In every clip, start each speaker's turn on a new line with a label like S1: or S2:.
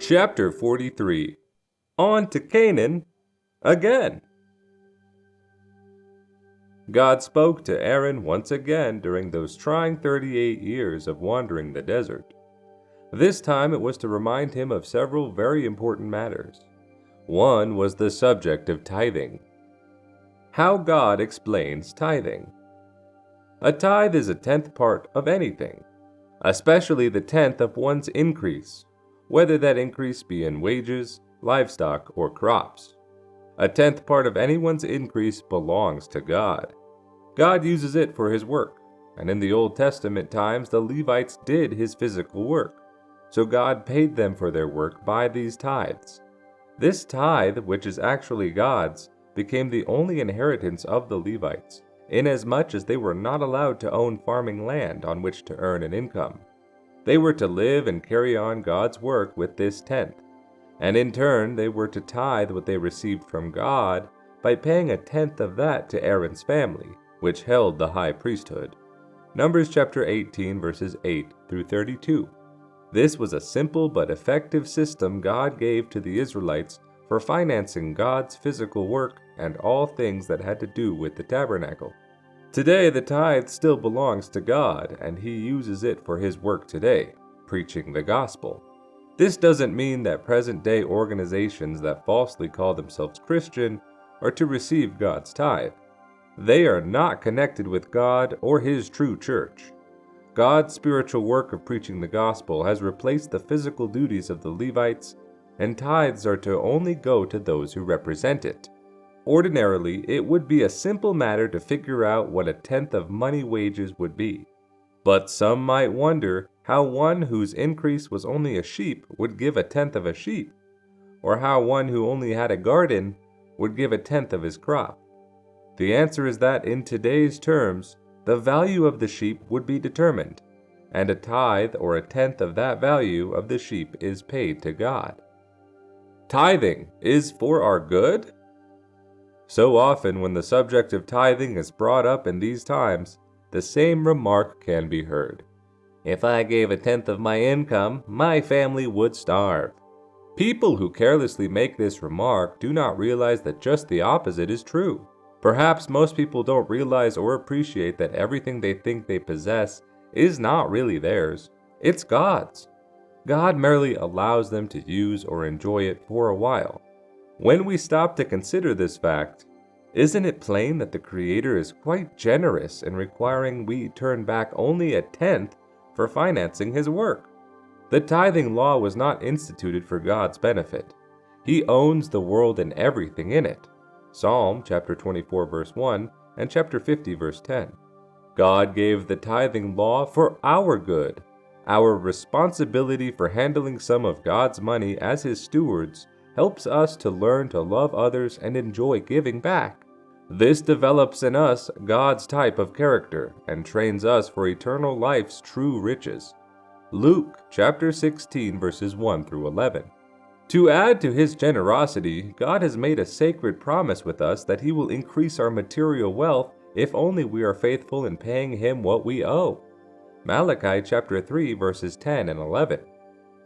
S1: Chapter 43. On to Canaan again. God spoke to Aaron once again during those trying 38 years of wandering the desert. This time it was to remind him of several very important matters. One was the subject of tithing. How God explains tithing. A tithe is a tenth part of anything, especially the tenth of one's increase, whether that increase be in wages, livestock, or crops. A tenth part of anyone's increase belongs to God. God uses it for his work, and in the Old Testament times the Levites did his physical work, so God paid them for their work by these tithes. This tithe, which is actually God's, became the only inheritance of the Levites, inasmuch as they were not allowed to own farming land on which to earn an income. They were to live and carry on God's work with this tenth, and in turn they were to tithe what they received from God by paying a tenth of that to Aaron's family, which held the high priesthood. Numbers chapter 18 verses 8 through 32. This was a simple but effective system God gave to the Israelites for financing God's physical work and all things that had to do with the tabernacle. Today, the tithe still belongs to God, and he uses it for his work today, preaching the gospel. This doesn't mean that present-day organizations that falsely call themselves Christian are to receive God's tithe. They are not connected with God or his true church. God's spiritual work of preaching the gospel has replaced the physical duties of the Levites, and tithes are to only go to those who represent it. Ordinarily, it would be a simple matter to figure out what a tenth of money wages would be. But some might wonder how one whose increase was only a sheep would give a tenth of a sheep, or how one who only had a garden would give a tenth of his crop. The answer is that in today's terms, the value of the sheep would be determined, and a tithe or a tenth of that value of the sheep is paid to God. Tithing is for our good? So often when the subject of tithing is brought up in these times, the same remark can be heard. If I gave a tenth of my income, my family would starve. People who carelessly make this remark do not realize that just the opposite is true. Perhaps most people don't realize or appreciate that everything they think they possess is not really theirs. It's God's. God merely allows them to use or enjoy it for a while. When we stop to consider this fact, isn't it plain that the Creator is quite generous in requiring we turn back only a tenth for financing his work? The tithing law was not instituted for God's benefit. He owns the world and everything in it. Psalm chapter 24 verse 1 and chapter 50 verse 10. God gave the tithing law for our good. Our responsibility for handling some of God's money as his stewards helps us to learn to love others and enjoy giving back. This develops in us God's type of character and trains us for eternal life's true riches. Luke chapter 16 verses 1 through 11. To add to his generosity, God has made a sacred promise with us that he will increase our material wealth if only we are faithful in paying him what we owe. Malachi chapter 3 verses 10 and 11.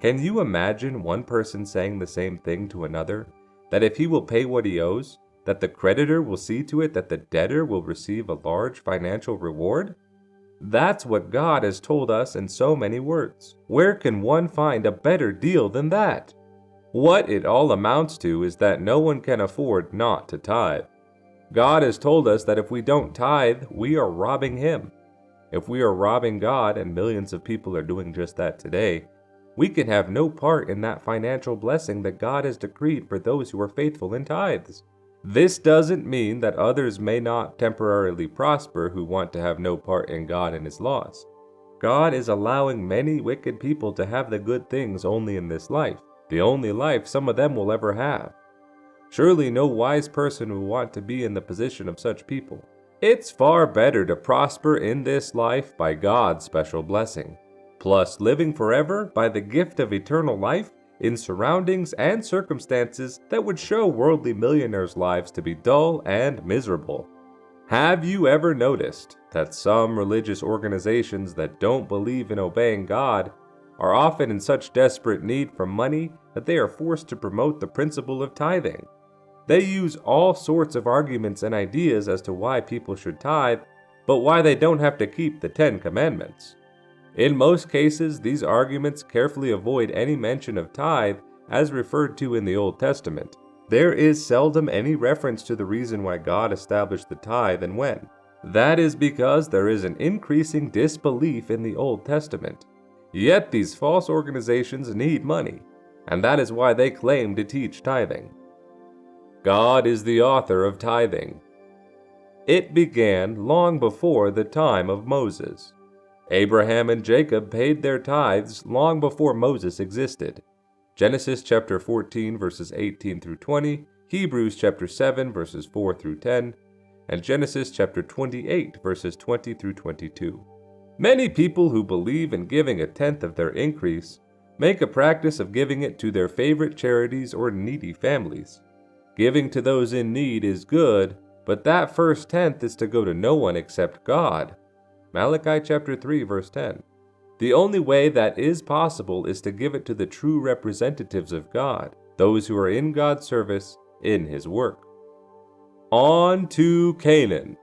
S1: Can you imagine one person saying the same thing to another, that if he will pay what he owes, that the creditor will see to it that the debtor will receive a large financial reward? That's what God has told us in so many words. Where can one find a better deal than that? What it all amounts to is that no one can afford not to tithe. God has told us that if we don't tithe, we are robbing him. If we are robbing God, and millions of people are doing just that today, we can have no part in that financial blessing that God has decreed for those who are faithful in tithes. This doesn't mean that others may not temporarily prosper who want to have no part in God and his laws. God is allowing many wicked people to have the good things only in this life, the only life some of them will ever have. Surely no wise person will want to be in the position of such people. It's far better to prosper in this life by God's special blessing, plus living forever by the gift of eternal life in surroundings and circumstances that would show worldly millionaires' lives to be dull and miserable. Have you ever noticed that some religious organizations that don't believe in obeying God are often in such desperate need for money that they are forced to promote the principle of tithing. They use all sorts of arguments and ideas as to why people should tithe, but why they don't have to keep the 10 Commandments. In most cases, these arguments carefully avoid any mention of tithe as referred to in the Old Testament. There is seldom any reference to the reason why God established the tithe and when. That is because there is an increasing disbelief in the Old Testament. Yet these false organizations need money, and that is why they claim to teach tithing. God is the author of tithing. It began long before the time of Moses. Abraham and Jacob paid their tithes long before Moses existed. Genesis chapter 14 verses 18 through 20, Hebrews chapter 7 verses 4 through 10, and Genesis chapter 28 verses 20 through 22. Many people who believe in giving a tenth of their increase make a practice of giving it to their favorite charities or needy families. Giving to those in need is good, but that first tenth is to go to no one except God. Malachi chapter 3 verse 10. The only way that is possible is to give it to the true representatives of God, those who are in God's service in His work. On to Canaan.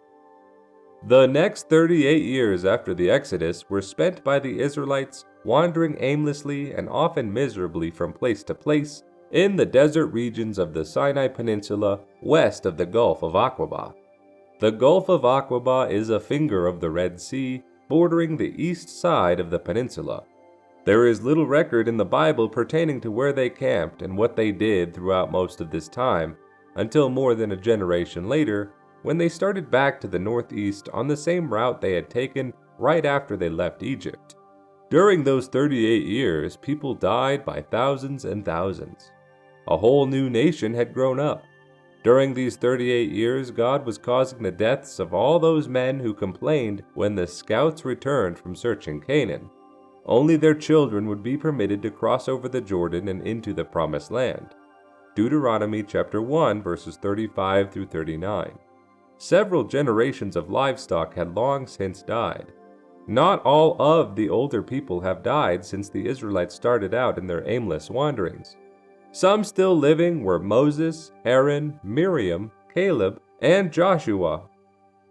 S1: The next 38 years after the Exodus were spent by the Israelites wandering aimlessly and often miserably from place to place in the desert regions of the Sinai Peninsula west of the Gulf of Aqaba. The Gulf of Aqaba is a finger of the Red Sea, bordering the east side of the peninsula. There is little record in the Bible pertaining to where they camped and what they did throughout most of this time, until more than a generation later, when they started back to the northeast on the same route they had taken right after they left Egypt. During those 38 years, people died by thousands and thousands. A whole new nation had grown up. During these 38 years, God was causing the deaths of all those men who complained when the scouts returned from searching Canaan. Only their children would be permitted to cross over the Jordan and into the Promised Land. Deuteronomy chapter 1 verses 35 through 39. Several generations of livestock had long since died. Not all of the older people have died since the Israelites started out in their aimless wanderings. Some still living were Moses, Aaron, Miriam, Caleb, and Joshua.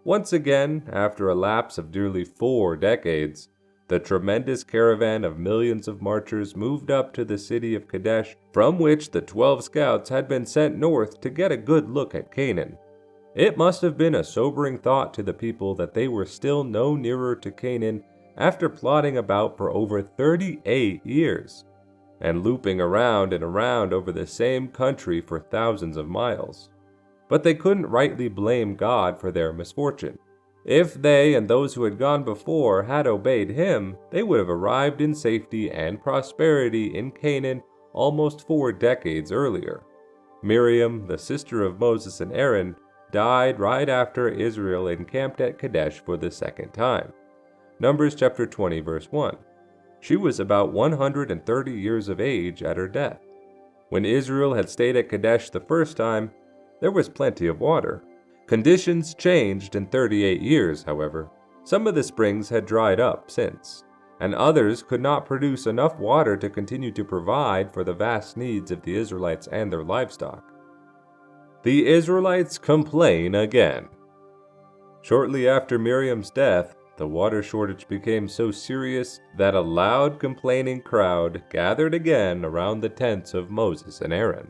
S1: Once again, after a lapse of nearly 4 decades, the tremendous caravan of millions of marchers moved up to the city of Kadesh, from which the 12 scouts had been sent north to get a good look at Canaan. It must have been a sobering thought to the people that they were still no nearer to Canaan after plodding about for over 38 years. And looping around and around over the same country for thousands of miles. But they couldn't rightly blame God for their misfortune. If they and those who had gone before had obeyed Him, they would have arrived in safety and prosperity in Canaan almost 4 decades earlier. Miriam, the sister of Moses and Aaron, died right after Israel encamped at Kadesh for the second time. Numbers chapter 20 verse 1. She was about 130 years of age at her death. When Israel had stayed at Kadesh the first time, there was plenty of water. Conditions changed in 38 years, however. Some of the springs had dried up since, and others could not produce enough water to continue to provide for the vast needs of the Israelites and their livestock. The Israelites complain again. Shortly after Miriam's death, the water shortage became so serious that a loud complaining crowd gathered again around the tents of Moses and Aaron.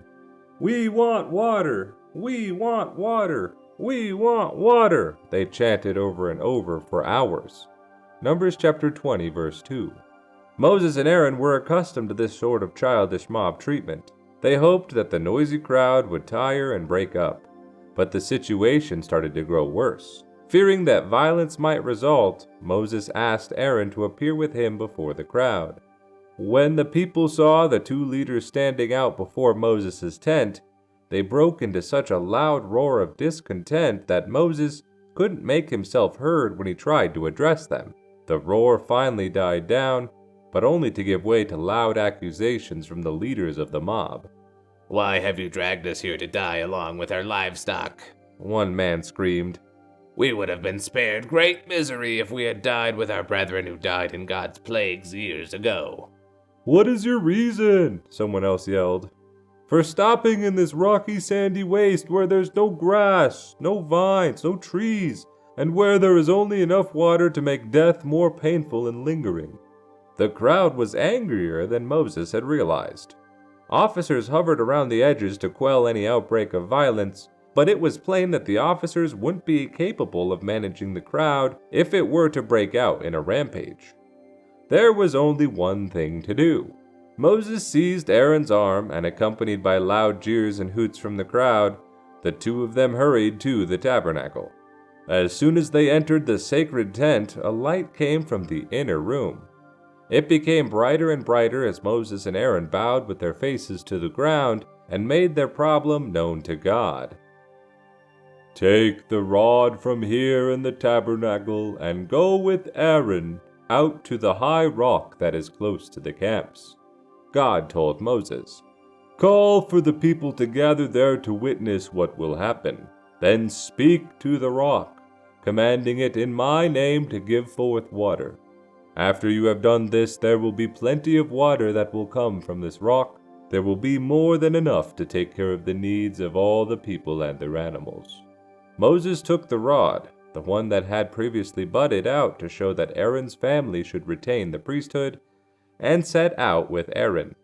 S1: "We want water! We want water! We want water!" they chanted over and over for hours. Numbers chapter 20 verse 2. Moses and Aaron were accustomed to this sort of childish mob treatment. They hoped that the noisy crowd would tire and break up, but the situation started to grow worse. Fearing that violence might result, Moses asked Aaron to appear with him before the crowd. When the people saw the 2 leaders standing out before Moses' tent, they broke into such a loud roar of discontent that Moses couldn't make himself heard when he tried to address them. The roar finally died down, but only to give way to loud accusations from the leaders of the mob.
S2: "Why have you dragged us here to die along with our livestock?"
S1: one man screamed.
S2: "We would have been spared great misery if we had died with our brethren who died in God's plagues years ago."
S1: "What is your reason?" someone else yelled. "For stopping in this rocky sandy waste where there's no grass, no vines, no trees, and where there is only enough water to make death more painful and lingering." The crowd was angrier than Moses had realized. Officers hovered around the edges to quell any outbreak of violence, but it was plain that the officers wouldn't be capable of managing the crowd if it were to break out in a rampage. There was only one thing to do. Moses seized Aaron's arm, and accompanied by loud jeers and hoots from the crowd, the two of them hurried to the tabernacle. As soon as they entered the sacred tent, a light came from the inner room. It became brighter and brighter as Moses and Aaron bowed with their faces to the ground and made their problem known to God. "Take the rod from here in the tabernacle and go with Aaron out to the high rock that is close to the camps," God told Moses. "Call for the people to gather there to witness what will happen. Then speak to the rock, commanding it in my name to give forth water. After you have done this, there will be plenty of water that will come from this rock. There will be more than enough to take care of the needs of all the people and their animals." Moses took the rod, the one that had previously budded out to show that Aaron's family should retain the priesthood, and set out with Aaron.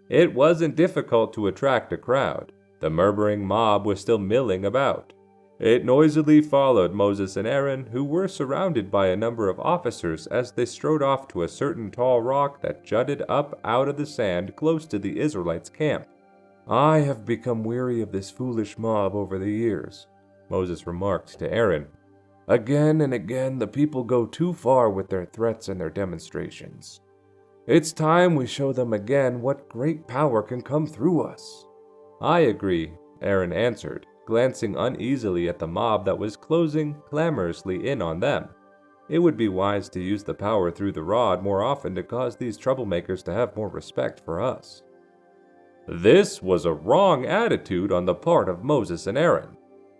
S1: It wasn't difficult to attract a crowd. The murmuring mob was still milling about. It noisily followed Moses and Aaron, who were surrounded by a number of officers as they strode off to a certain tall rock that jutted up out of the sand close to the Israelites' camp. "I have become weary of this foolish mob over the years," Moses remarked to Aaron. "Again and again the people go too far with their threats and their demonstrations. It's time we show them again what great power can come through us." "I agree," Aaron answered, glancing uneasily at the mob that was closing clamorously in on them. "It would be wise to use the power through the rod more often to cause these troublemakers to have more respect for us." This was a wrong attitude on the part of Moses and Aaron.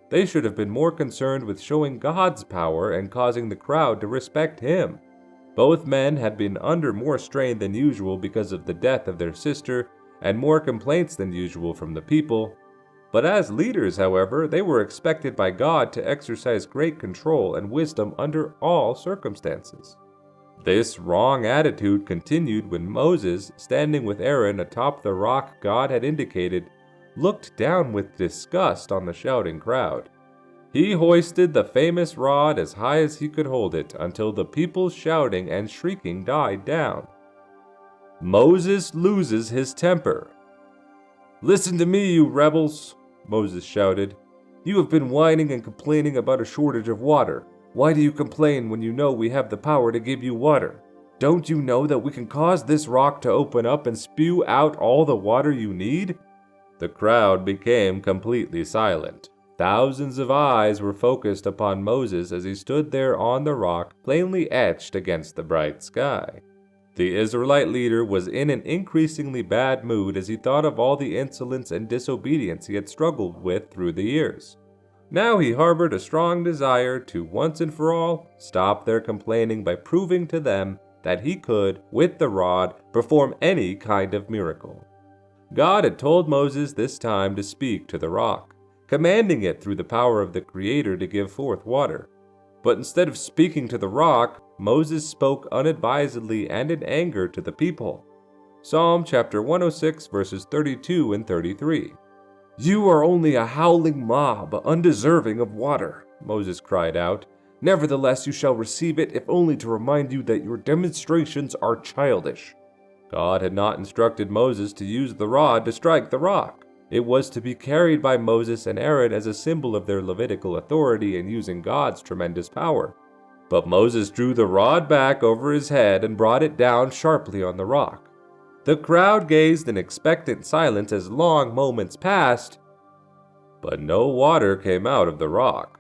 S1: They should have been more concerned with showing God's power and causing the crowd to respect Him. Both men had been under more strain than usual because of the death of their sister and more complaints than usual from the people. But as leaders, however, they were expected by God to exercise great control and wisdom under all circumstances. This wrong attitude continued when Moses, standing with Aaron atop the rock God had indicated, looked down with disgust on the shouting crowd. He hoisted the famous rod as high as he could hold it until the people's shouting and shrieking died down. Moses loses his temper. "Listen to me, you rebels," Moses shouted. "You have been whining and complaining about a shortage of water. Why do you complain when you know we have the power to give you water? Don't you know that we can cause this rock to open up and spew out all the water you need?" The crowd became completely silent. Thousands of eyes were focused upon Moses as he stood there on the rock, plainly etched against the bright sky. The Israelite leader was in an increasingly bad mood as he thought of all the insolence and disobedience he had struggled with through the years. Now he harbored a strong desire to, once and for all, stop their complaining by proving to them that he could, with the rod, perform any kind of miracle. God had told Moses this time to speak to the rock, commanding it through the power of the Creator to give forth water. But instead of speaking to the rock, Moses spoke unadvisedly and in anger to the people. Psalm chapter 106 verses 32 and 33. "You are only a howling mob, undeserving of water," Moses cried out. "Nevertheless you shall receive it, if only to remind you that your demonstrations are childish." God had not instructed Moses to use the rod to strike the rock. It was to be carried by Moses and Aaron as a symbol of their Levitical authority in using God's tremendous power. But Moses drew the rod back over his head and brought it down sharply on the rock. The crowd gazed in expectant silence as long moments passed, but no water came out of the rock.